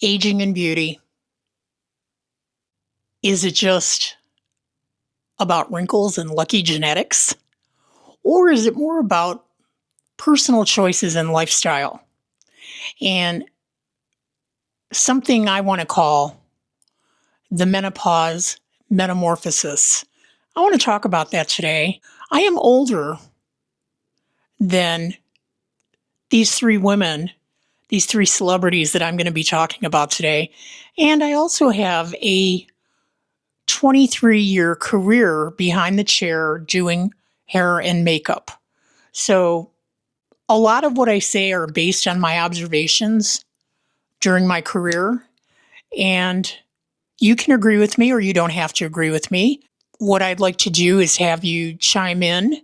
Aging and beauty. Is it just about wrinkles and lucky genetics? Or is it more about personal choices and lifestyle? And something I want to call the menopause metamorphosis. I want to talk about that today. I am older than these three women, these three celebrities that I'm going to be talking about today. And I also have a 23-year career behind the chair doing hair and makeup. So a lot of what I say are based on my observations during my career. And you can agree with me or you don't have to agree with me. What I'd like to do is have you chime in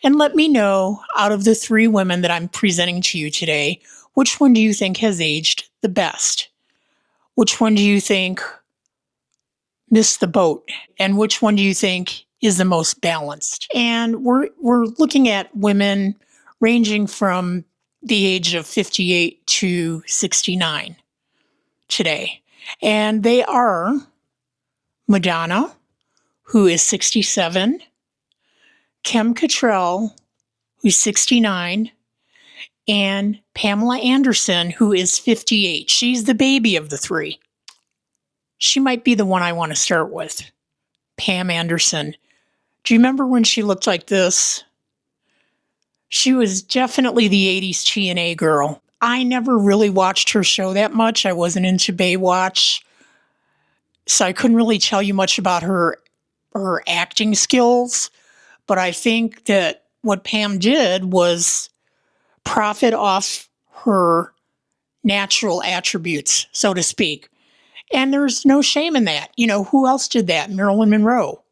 and let me know, out of the three women that I'm presenting to you today, which one do you think has aged the best? Which one do you think missed the boat? And which one do you think is the most balanced? And we're looking at women ranging from the age of 58 to 69 today. And they are Madonna, who is 67, Cattrall, who's 69, and Pamela Anderson, who is 58. She's the baby of the three. She might be the one I want to start with. Pam Anderson. Do you remember when she looked like this? She was definitely the 80s TNA girl. I never really watched her show that much. I wasn't into Baywatch, so I couldn't really tell you much about her acting skills. But I think that what Pam did was profit off her natural attributes, so to speak. And there's no shame in that. You know, who else did that? Marilyn Monroe,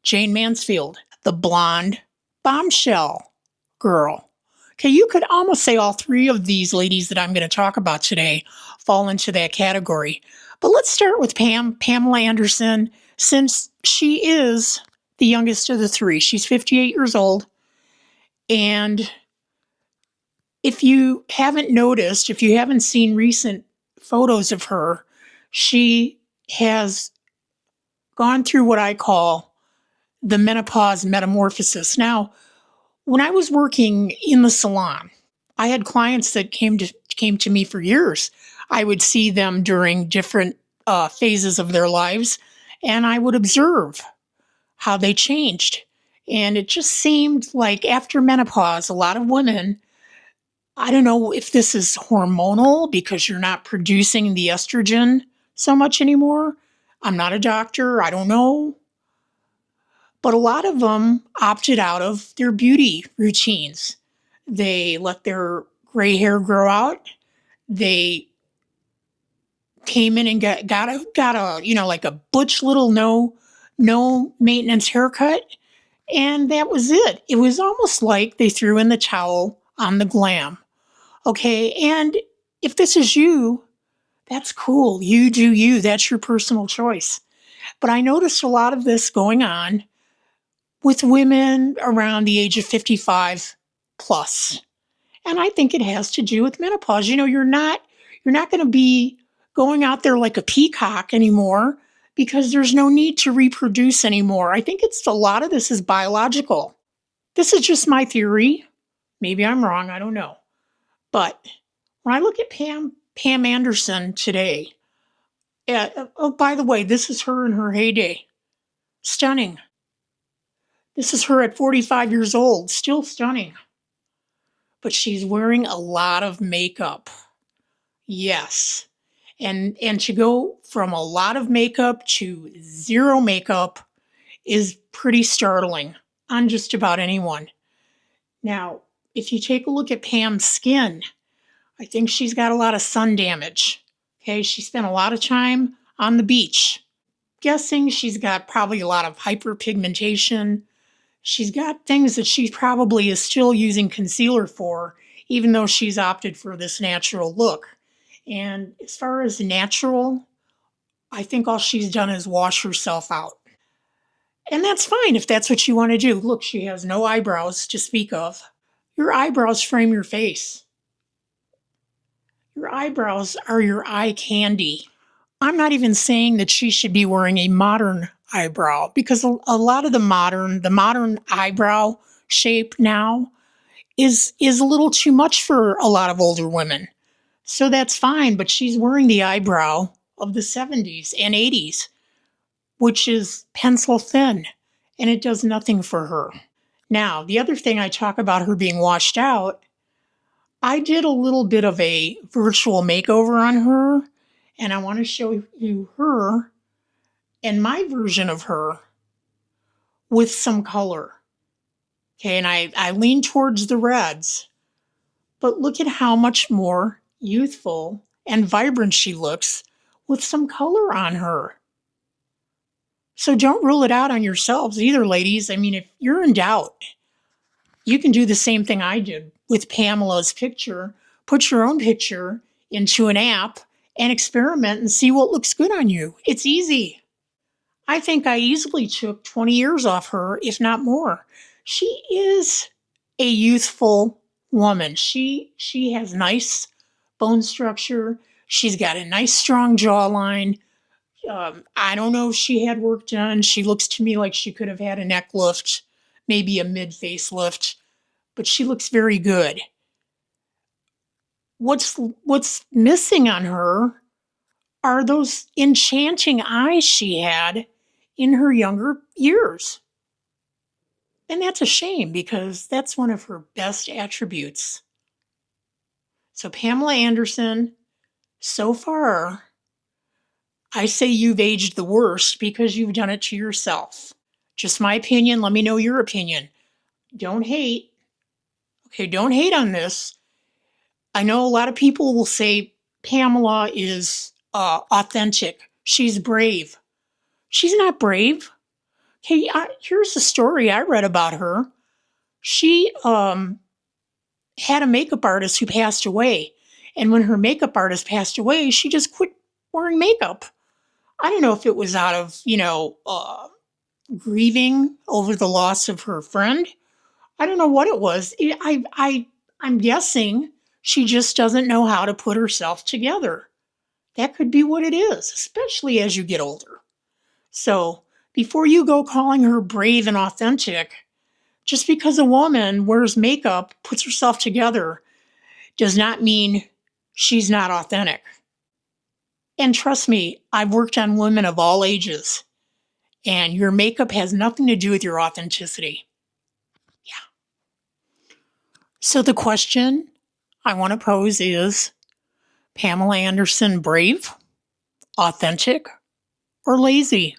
Jane Mansfield, the blonde bombshell girl. Okay, you could almost say all three of these ladies that I'm going to talk about today fall into that category. But let's start with Pamela Anderson, since she is the youngest of the three. She's 58 years old. And if you haven't noticed, if you haven't seen recent photos of her, she has gone through what I call the menopause metamorphosis. Now, when I was working in the salon, I had clients that came to me for years. I would see them during different phases of their lives, and I would observe how they changed. And it just seemed like after menopause, a lot of women, I don't know if this is hormonal because you're not producing the estrogen so much anymore. I'm not a doctor. I don't know. But a lot of them opted out of their beauty routines. They let their gray hair grow out. They came in and got a like a butch little no maintenance haircut, and that was it. It was almost like they threw in the towel on the glam. Okay, and if this is you, that's cool. You do you. That's your personal choice. But I noticed a lot of this going on with women around the age of 55 plus. And I think it has to do with menopause. You know, you're not going to be going out there like a peacock anymore because there's no need to reproduce anymore. I think it's a lot of this is biological. This is just my theory. Maybe I'm wrong. I don't know. But when I look at Pam Anderson today, oh, by the way, this is her in her heyday. Stunning. This is her at 45 years old, still stunning. But she's wearing a lot of makeup. Yes. And to go from a lot of makeup to zero makeup is pretty startling on just about anyone. Now, if you take a look at Pam's skin, I think she's got a lot of sun damage. Okay, she spent a lot of time on the beach. Guessing she's got probably a lot of hyperpigmentation. She's got things that she probably is still using concealer for, even though she's opted for this natural look. And as far as natural, I think all she's done is wash herself out. And that's fine if that's what you want to do. Look, she has no eyebrows to speak of. Your eyebrows frame your face. Your eyebrows are your eye candy. I'm not even saying that she should be wearing a modern eyebrow because a lot of the modern eyebrow shape now is a little too much for a lot of older women. So that's fine, but she's wearing the eyebrow of the 70s and 80s, which is pencil thin, and it does nothing for her. Now, the other thing I talk about her being washed out, I did a little bit of a virtual makeover on her, and I want to show you her and my version of her with some color. Okay, and I lean towards the reds, but look at how much more youthful and vibrant she looks with some color on her. So don't rule it out on yourselves either, ladies. I mean, if you're in doubt, you can do the same thing I did with Pamela's picture. Put your own picture into an app and experiment and see what looks good on you. It's easy. I think I easily took 20 years off her, if not more. She is a youthful woman. She has nice bone structure. She's got a nice strong jawline. I don't know if she had work done. She looks to me like she could have had a neck lift, maybe a mid-face lift, but she looks very good. What's missing on her are those enchanting eyes she had in her younger years. And that's a shame because that's one of her best attributes. So Pamela Anderson, so far, I say you've aged the worst because you've done it to yourself. Just my opinion. Let me know your opinion. Don't hate. Okay, don't hate on this. I know a lot of people will say Pamela is authentic. She's brave. She's not brave. Okay, here's the story I read about her. She had a makeup artist who passed away. And when her makeup artist passed away, she just quit wearing makeup. I don't know if it was out of, grieving over the loss of her friend. I don't know what it was. I'm guessing she just doesn't know how to put herself together. That could be what it is, especially as you get older. So before you go calling her brave and authentic, just because a woman wears makeup, puts herself together, does not mean she's not authentic. And trust me, I've worked on women of all ages, and your makeup has nothing to do with your authenticity. Yeah. So the question I want to pose is, Pamela Anderson brave, authentic, or lazy?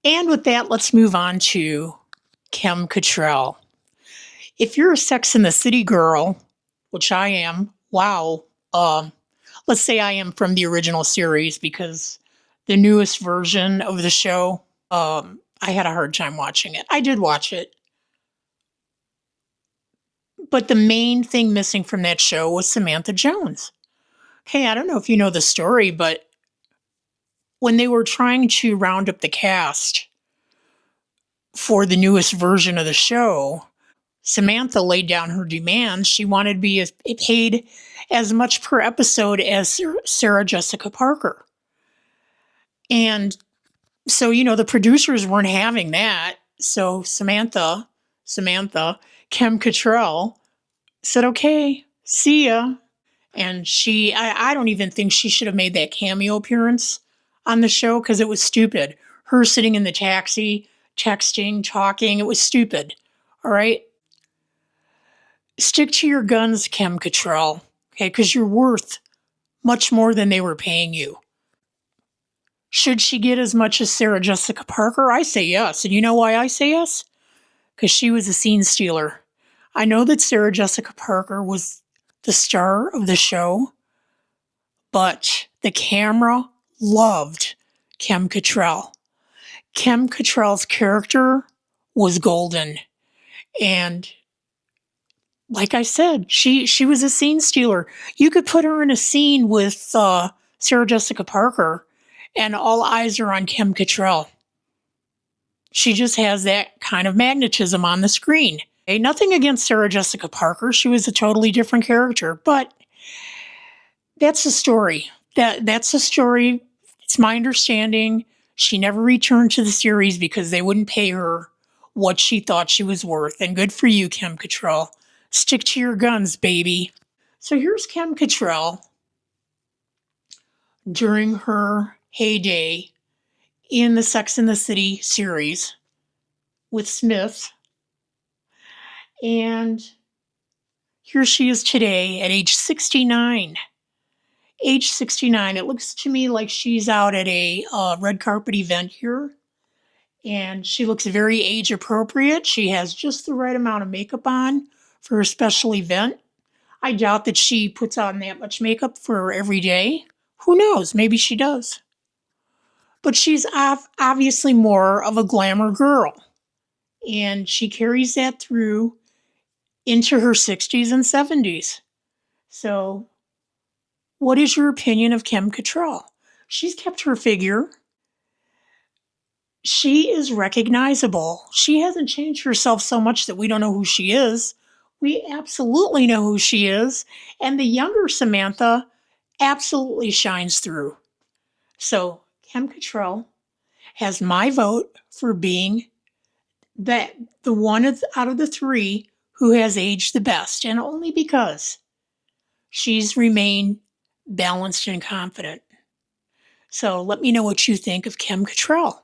And with that, let's move on to Kim Cattrall. If you're a Sex and the City girl, which I am, wow, let's say I am from the original series because the newest version of the show, I had a hard time watching it. I did watch it. But the main thing missing from that show was Samantha Jones. Okay, I don't know if you know the story, but when they were trying to round up the cast for the newest version of the show, Samantha laid down her demands. She wanted to be paid as much per episode as Sarah Jessica Parker. And so, the producers weren't having that. So Samantha, Kim Cattrall said, okay, see ya. And I don't even think she should have made that cameo appearance on the show because it was stupid. Her sitting in the taxi, texting, talking, it was stupid. All right? Stick to your guns, Kim Cattrall, okay? Because you're worth much more than they were paying you. Should she get as much as Sarah Jessica Parker? I say yes. And you know why I say yes? Because she was a scene stealer. I know that Sarah Jessica Parker was the star of the show, but the camera loved Kim Cattrall. Kim Cattrall's character was golden. And like I said, she was a scene stealer. You could put her in a scene with Sarah Jessica Parker, and all eyes are on Kim Cattrall. She just has that kind of magnetism on the screen. Okay, nothing against Sarah Jessica Parker. She was a totally different character. But That's a story. That's a story. It's my understanding. She never returned to the series because they wouldn't pay her what she thought she was worth. And good for you, Kim Cattrall. Stick to your guns, baby. So here's Kim Cattrall during her heyday in the Sex and the City series with Smith. And here she is today at age 69. Age 69. It looks to me like she's out at a red carpet event here. And she looks very age appropriate. She has just the right amount of makeup on for a special event. I doubt that she puts on that much makeup for every day. Who knows? Maybe she does. But she's obviously more of a glamour girl. And she carries that through into her 60s and 70s. So, what is your opinion of Kim Cattrall? She's kept her figure. She is recognizable. She hasn't changed herself so much that we don't know who she is. We absolutely know who she is. And the younger Samantha absolutely shines through. So, Kim Cattrall has my vote for being the one out of the three who has aged the best, and only because she's remained balanced and confident. So let me know what you think of Kim Cattrall.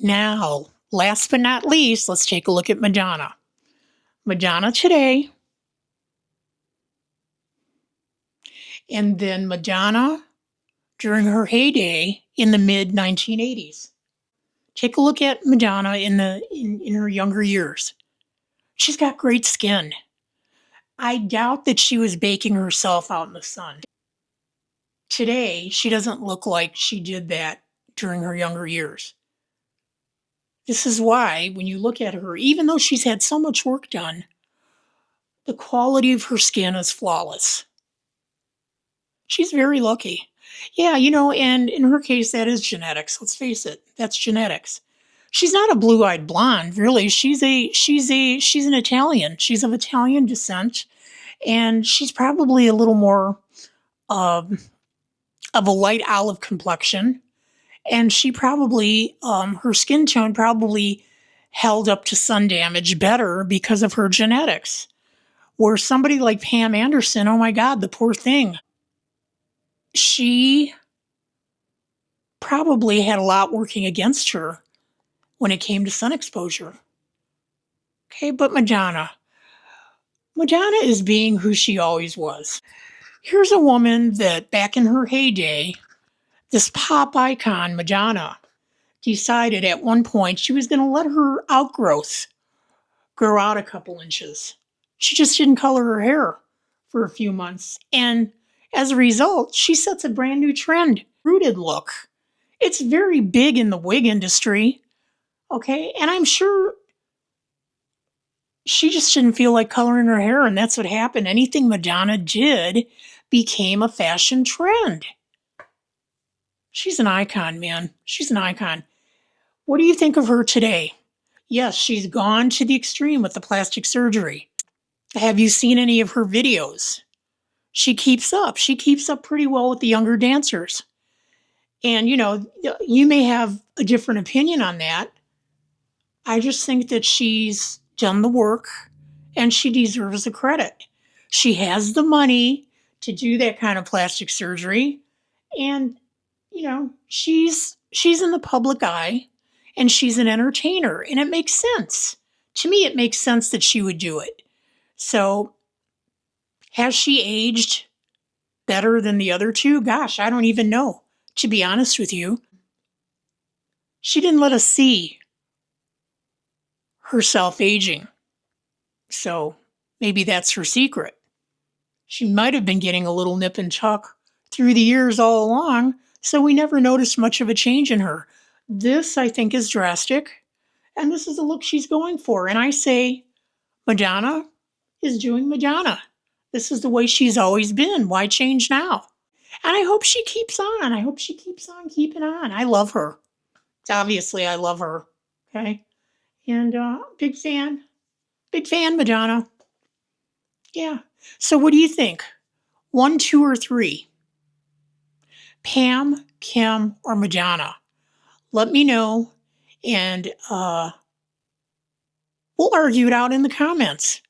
Now, last but not least, let's take a look at Madonna. Madonna today, and then Madonna during her heyday in the mid 1980s. Take a look at Madonna in her younger years. She's got great skin. I doubt that she was baking herself out in the sun. Today, she doesn't look like she did that during her younger years. This is why, when you look at her, even though she's had so much work done, the quality of her skin is flawless. She's very lucky. Yeah, and in her case, that is genetics. Let's face it, that's genetics. She's not a blue-eyed blonde, really. She's an Italian. She's of Italian descent, and she's probably a little more of a light olive complexion. And she probably, her skin tone probably held up to sun damage better because of her genetics. Where somebody like Pam Anderson, oh my God, the poor thing. She probably had a lot working against her when it came to sun exposure. Okay, but Madonna is being who she always was. Here's a woman that back in her heyday, this pop icon, Madonna, decided at one point she was going to let her outgrowth grow out a couple inches. She just didn't color her hair for a few months. And as a result, she sets a brand new trend. Rooted look. It's very big in the wig industry. Okay, and I'm sure she just didn't feel like coloring her hair, and that's what happened. Anything Madonna did became a fashion trend. She's an icon, man. She's an icon. What do you think of her today? Yes, she's gone to the extreme with the plastic surgery. Have you seen any of her videos? She keeps up. She keeps up pretty well with the younger dancers. And, you may have a different opinion on that. I just think that she's done the work and she deserves the credit. She has the money to do that kind of plastic surgery. And, she's in the public eye and she's an entertainer. And it makes sense. To me, it makes sense that she would do it. So, has she aged better than the other two? Gosh, I don't even know, to be honest with you. She didn't let us see herself aging. So, maybe that's her secret. She might have been getting a little nip and tuck through the years all along, so we never noticed much of a change in her. This, I think, is drastic, and this is the look she's going for. And I say, Madonna is doing Madonna. This is the way she's always been. Why change now? And I hope she keeps on. I hope she keeps on keeping on. I love her. Obviously, I love her. Okay? And big fan. Big fan, Madonna. Yeah. So what do you think? 1, 2, or 3? Pam, Kim, or Madonna? Let me know, and we'll argue it out in the comments.